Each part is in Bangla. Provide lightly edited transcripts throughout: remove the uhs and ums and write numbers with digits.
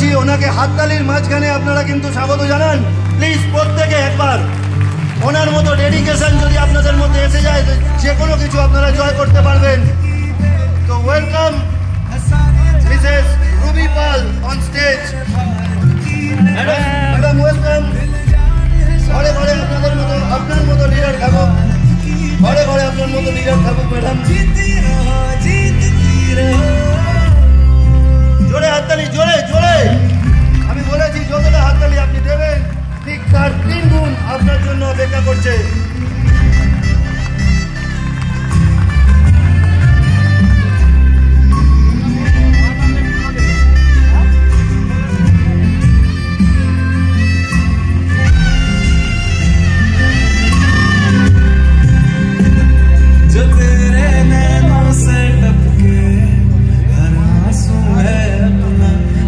বলছি ওনাকে হাততালির মাঝখানে আপনারা কিন্তু স্বাগত জানান প্লিজ প্রত্যেকে একবার। ওনার মতো ডেডিকেশন যদি আপনাদের মধ্যে এসে যায় তো যে কোনো কিছু আপনারা জয় করতে পারবেন। তো welcome Mrs Ruby Pal on stage. Madam welcome. ঘরে ঘরে আপনাদের মতো আপনার মতো লিডার থাকুক, ঘরে ঘরে আপনার মতো লিডার থাকুক ম্যাডাম। জোরে হাততালি, জোরে জোরে। আমি বলেছি যতটা হাততালি আপনি দেবেন ঠিক তার 3 গুণ আপনার জন্য অপেক্ষা করছে।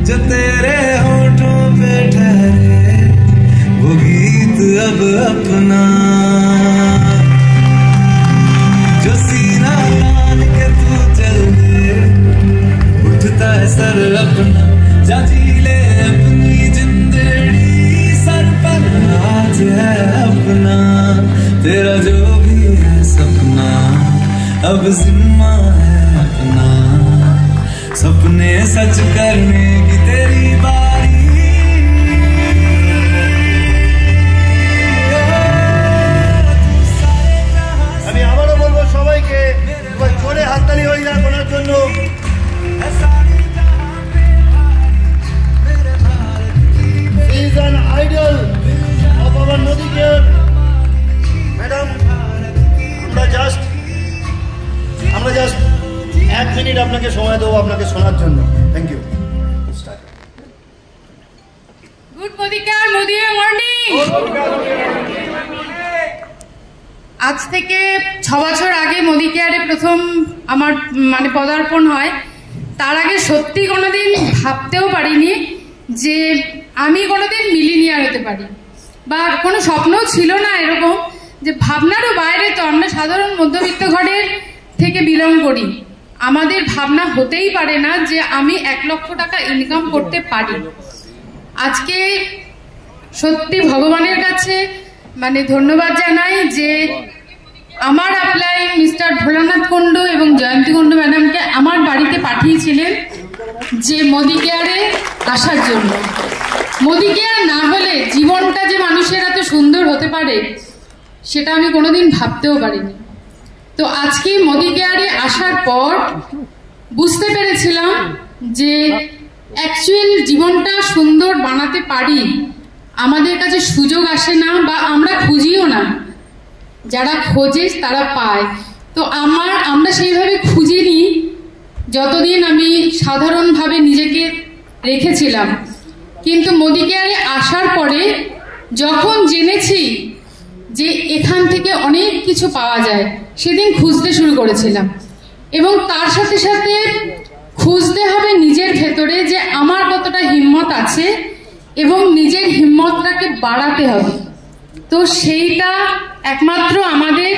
जो तेरे होठों पे ठहरे वो गीत अब अपना, जो सीना तान के तू चल दे उठता है सर अपना, जा जी ले अपनी जिंदड़ी सर पर हाथ है अपना, तेरा जो भी है सपना अब जिम्मा है अपना, सपने सच करने की तेरी बारी। আমি আবারও বলবো সবাইকে জোরে হাততালি হয়ে যাক ওনার জন্য। He is an idol of our Modi care. Madam আমরা জাস্ট 1 মিনিট আপনাকে সময় দেবো আপনাকে শোনার জন্য। Thank you. Good Modicare, Modi morning. আজ থেকে 6 বছর আগে মোদি কেয়ারে প্রথম আমার পদার্পণ হয়। তার আগে সত্যি কোনোদিন ভাবতেও পারিনি যে আমি কোনোদিন মিলিনিয়ার হতে পারি, বা কোনো স্বপ্নও ছিল না এরকম, যে ভাবনারও বাইরে। তো আমরা সাধারণ মধ্যবিত্ত ঘরের থেকে বিলং করি, আমাদের ভাবনা হতেই পারে না যে আমি 1 লক্ষ টাকা ইনকাম করতে পারি। আজকে সত্যি ভগবানের কাছে ধন্যবাদ জানাই যে আমার অ্যাপ্লাই মিস্টার ভোলানাথ কুণ্ডু এবং জয়ন্তী কুণ্ডু ম্যাডামকে আমার বাড়িতে পাঠিয়েছিলেন যে মোদি কেয়ারে আসার জন্য। মোদি কেয়ার না হলে জীবনটা যে মানুষের এত সুন্দর হতে পারে সেটা আমি কোনোদিন ভাবতেও পারিনি। তো আজকে মোদি কেয়ারে আসার পর বুঝতে পেরেছিলাম যে অ্যাকচুয়াল জীবনটা সুন্দর বানাতে পারি। আমাদের কাছে সুযোগ আসে না বা আমরা খুঁজিও না, যারা খোঁজে তারা পায়। তো আমরা সেইভাবে খুঁজিনি যতদিন আমি সাধারণভাবে নিজেকে রেখেছিলাম। কিন্তু মোদি কেয়ারে আসার পরে যখন জেনেছি যে এখান থেকে অনেক কিছু পাওয়া যায়, সেদিন খুঁজতে শুরু করেছিলাম। এবং তার সাথে সাথে খুঁজতে হবে নিজের ভেতরে যে আমার কতটা হিম্মত আছে এবং নিজের হিম্মতটাকে বাড়াতে হবে। তো সেইটা একমাত্র আমাদের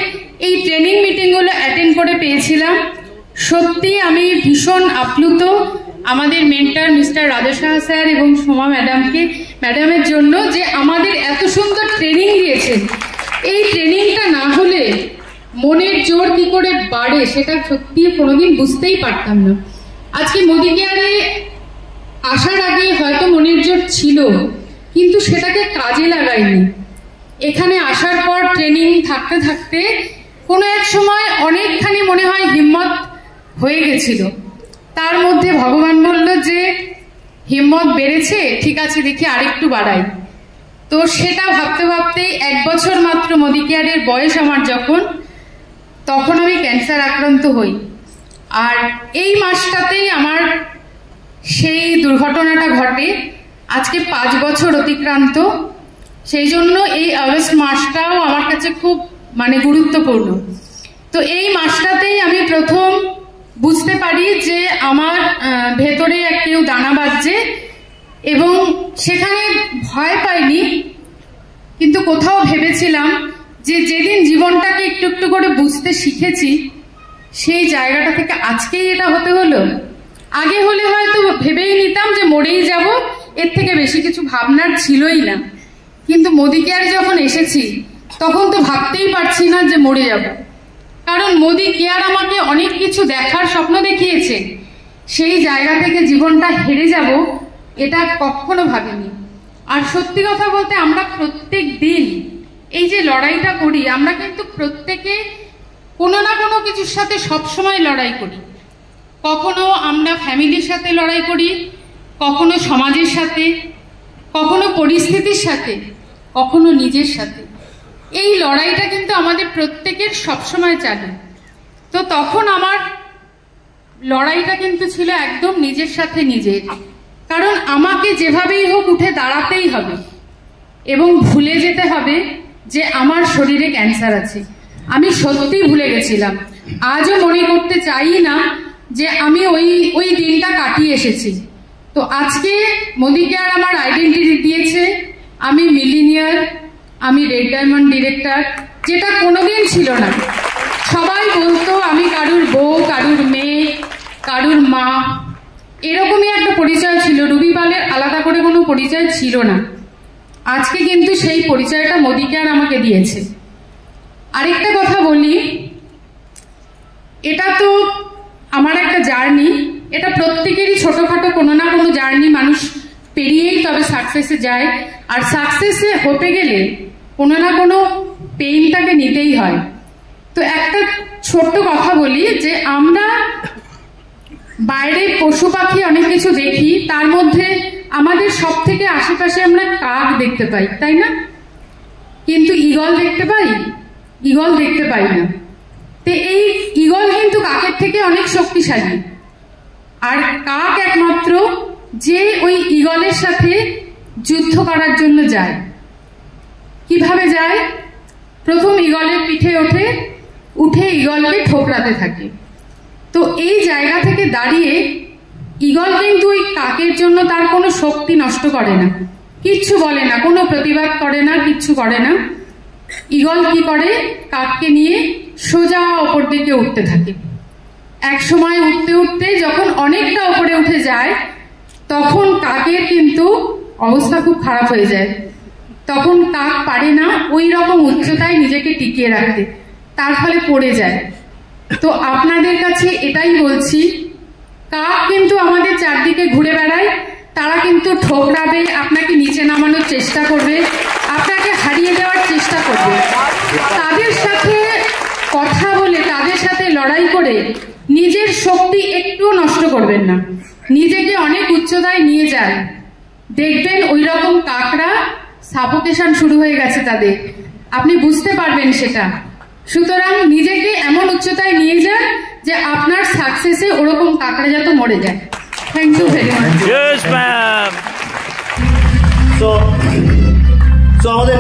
এই ট্রেনিং মিটিংগুলো অ্যাটেন্ড করে পেয়েছিলাম। সত্যি আমি ভীষণ আপ্লুত আমাদের মেন্টর মিস্টার রাজা সাহা স্যার এবং সোমা ম্যাডামের জন্য, যে আমাদের এত সুন্দর ট্রেনিং দিয়েছে। এই ট্রেনিংটা না হলে মনের জোর কি করে বাড়ে সেটা সত্যি কোনোদিন বুঝতেই পারতাম না। আজকে মোদি কেয়ারে আসার আগে হয়তো মনের জোর ছিল, কিন্তু সেটাকে কাজে লাগাইনি। এখানে আসার পর ট্রেনিং থাকতে থাকতে কোনো এক সময় অনেকখানি মনে হয় হিম্মত হয়ে গেছিল। তার মধ্যে ভগবান বলল যে হিম্মত বেড়েছে, ঠিক আছে দেখি আরেকটু বাড়াই। তো সেটা ভাবতে ভাবতে 1 বছর মাত্র মোদি কেয়ারের বয়স আমার তখন আমি ক্যান্সার আক্রান্ত হই। আর এই মাসটাতেই আমার সেই দুর্ঘটনাটা ঘটে। আজকে 5 বছর অতিক্রান্ত। সেই জন্য এই আগস্ট মাসটাও আমার কাছে খুব গুরুত্বপূর্ণ। তো এই মাসটাতেই আমি প্রথম বুঝতে পারি যে আমার ভেতরে কেউ দানা বাজছে, এবং সেখানে ভয় পাইনি, কিন্তু কোথাও ভেবেছিলাম যে যেদিন জীবনটাকে একটু একটু করে বুঝতে শিখেছি সেই জায়গাটা থেকে আজকেই এটা হতে হলো। আগে হলে হয়তো ভেবেই নিতাম যে মরেই যাব, এর থেকে বেশি কিছু ভাবনার ছিলই না। কিন্তু মোদি কেয়ারে যখন এসেছি তখন তো ভাবতেই পারছি না যে মরে যাব, কারণ মোদি কেয়ার আমাকে অনেক কিছু দেখার স্বপ্ন দেখিয়েছে। সেই জায়গা থেকে জীবনটা হেরে যাব এটা কখনো ভাবিনি। আর সত্যি কথা বলতে আমরা প্রত্যেক দিন এই যে লড়াইটা করি, আমরা কিন্তু প্রত্যেকে কোনো না কোনো কিছুর সাথে সবসময় লড়াই করি। কখনো আমরা ফ্যামিলির সাথে লড়াই করি, কখনো সমাজের সাথে, কখনো পরিস্থিতির সাথে, কখনো নিজের সাথে। এই লড়াইটা কিন্তু আমাদের প্রত্যেকের সবসময় চালে। তো তখন আমার লড়াইটা কিন্তু ছিল একদম নিজের সাথে নিজের, কারণ আমাকে যেভাবেই হোক উঠে দাঁড়াতেই হবে এবং ভুলে যেতে হবে যে আমার শরীরে ক্যান্সার আছে। আমি সত্যি ভুলে গেছিলাম, আজও মনে করতে চাই না যে আমি ওই দিনটা কাটিয়ে এসেছি। তো আজকে মোদি কেয়ার আমার আইডেন্টিটি দিয়েছে, আমি মিলিনিয়ার, আমি রেড ডায়মন্ড ডিরেক্টর, যেটা কোনোদিন ছিল না। সবাই বলতো আমি কারুর বউ, কারুর মেয়ে, কারুর মা, এরকমই একটা পরিচয় ছিল। রুবি পালের আলাদা করে কোনো পরিচয় ছিল না। আজকে কিন্তু সেই পরিচয়টা মোদি কেয়ার আমাকে দিয়েছে। আরেকটা কথা বলি, এটা তো আমার একটা জার্নি, এটা প্রত্যেকেরই ছোটখাটো কোনো না কোনো জার্নি মানুষ পেরিয়েই তবে সাকসেসে যায়। আর সাকসেসে হতে গেলে কোনো না কোনো পেইনটাকে নিতেই হয়। তো একটা ছোট্ট কথা বলি যে আমরা বাইরে পশু পাখি অনেক কিছু দেখি, তার মধ্যে আমাদের সব থেকে আশেপাশে আমরা কাক দেখতে পাই, তাই না? কিন্তু ঈগল দেখতে পাই? ঈগল দেখতে পাই না। তো এই ঈগল কিন্তু কাকের থেকে অনেক শক্তিশালী। আর কাক একমাত্র যে ওই ঈগলের সাথে যুদ্ধ করার জন্য যায়। কিভাবে যায়? প্রথম ঈগলের পিঠে উঠে ঈগলকে ঠোকরাতে থাকে। তো এই জায়গা থেকে দাঁড়িয়ে ঈগল কিন্তু ওই কাকের জন্য তার কোনো শক্তি নষ্ট করে না, কিচ্ছু বলে না, কোনো প্রতিবাদ করে না, কিচ্ছু করে না। ঈগল কি করে? কাককে নিয়ে সোজা ওপর দিকে উঠতে থাকে। এক সময় উঠতে উঠতে যখন অনেকটা উপরে উঠে যায়, তখন কাকের কিন্তু অবস্থা খুব খারাপ হয়ে যায়। তখন কাক পারে না ওই রকম উচ্চতায় নিজেকে টিকিয়ে রাখতে, তার ফলে পড়ে যায়। তো আপনাদের কাছে এটাই বলছি, কাক কিন্তু আমাদের চারদিকে ঘুরে বেড়ায়, তারা কিন্তু ঠোকরাবে, আপনাকে নিচে নামানোর চেষ্টা করবে, আপনাকে হারিয়ে দেওয়ার চেষ্টা করবে। তাদের সাথে কথা বলে, তাদের সাথে লড়াই করে নিজের শক্তি একটুও নষ্ট করবেন না, নিজেকে অনেক উচ্চতায় নিয়ে যান। দেখবেন ওই রকম কাকরা সাফোকেশন শুরু হয়ে গেছে তাদের, আপনি বুঝতে পারবেন সেটা। সুতরাং নিজেকে এমন উচ্চতায় নিয়ে যান যে আপনার সাকসেসে ওরকম কাকড়া যাতে মরে যায়। Thank you very much. আমাদের